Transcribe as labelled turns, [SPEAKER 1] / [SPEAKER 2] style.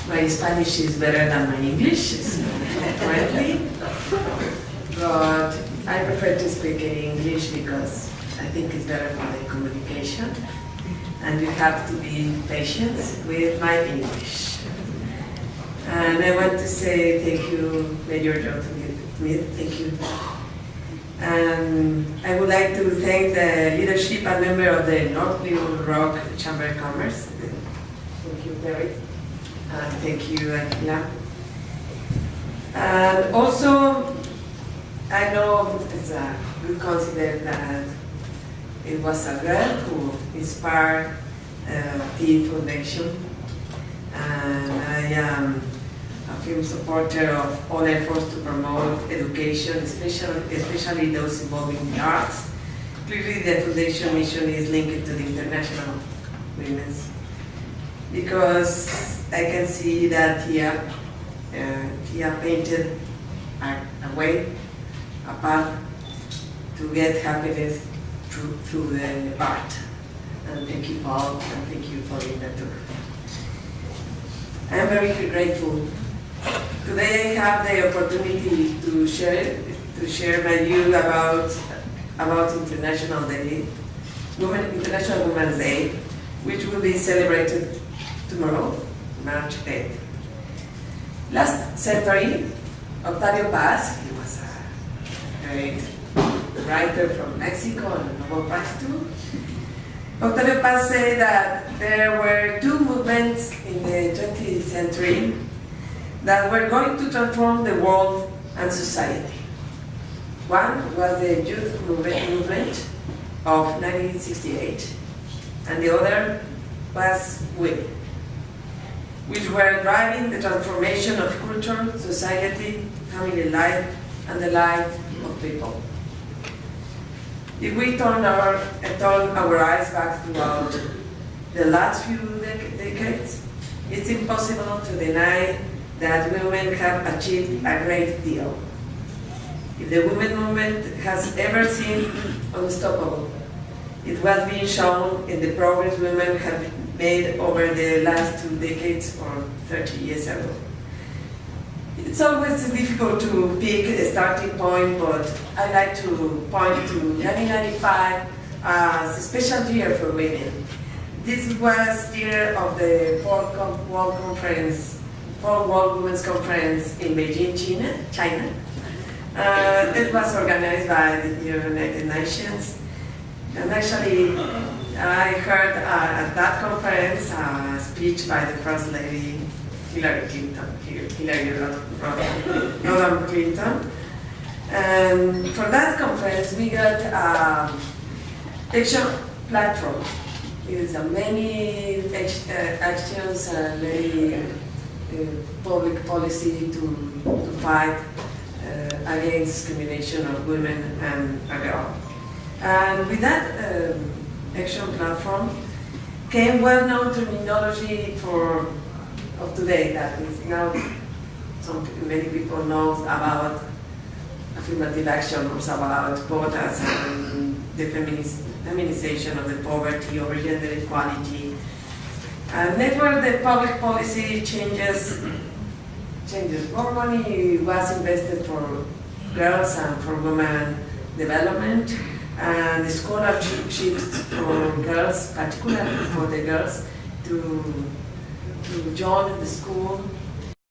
[SPEAKER 1] My Spanish is better than my English, currently, but I prefer to speak in English because I think it's better for the communication, and you have to be patient with my English. And I want to say thank you, Major John Smith, thank you. And I would like to thank the leadership and member of the North Little Rock Chamber of Commerce. Thank you, Terry. And thank you, Akila. And also, I know it's a good coincidence that it was a girl who inspired the foundation. And I am a firm supporter of all efforts to promote education, especially those involving the arts. Clearly, the foundation mission is linked to the International Women's, because I can see that Tia painted a way, a path to get happiness through the art. And thank you, Paul, and thank you for that too. I am very grateful. Today I have the opportunity to share my view about International Women's Day, which will be celebrated tomorrow, March 8th. Last century, Octavio Paz, he was a great writer from Mexico and Nobel Prize too. Octavio Paz said that there were two movements in the 20th century that were going to transform the world and society. One was the youth movement of 1968, and the other was women, which were driving the transformation of culture, society, family life, and the life of people. If we turn our eyes back throughout the last few decades, it's impossible to deny that women have achieved a great deal. If the women movement has ever seemed unstoppable, it was being shown in the progress women have made over the last 2 decades or 30 years ago. It's always difficult to pick a starting point, but I like to point to 1995 as a special year for women. This was year of the Fourth World Women's Conference in Beijing, China. It was organized by the United Nations. And actually, I heard at that conference a speech by the First Lady, Hillary Rodham Clinton. And from that conference, we got an action platform. It's many actions and many public policy to fight against discrimination of women and girls. And with that action platform came well-known terminology of today that is now many people know about affirmative action, also about quotas and the feminization of the poverty over gender equality. And network the public policy changes. More money was invested for girls and for women development, and scholarships for girls, particularly for the girls, to join the school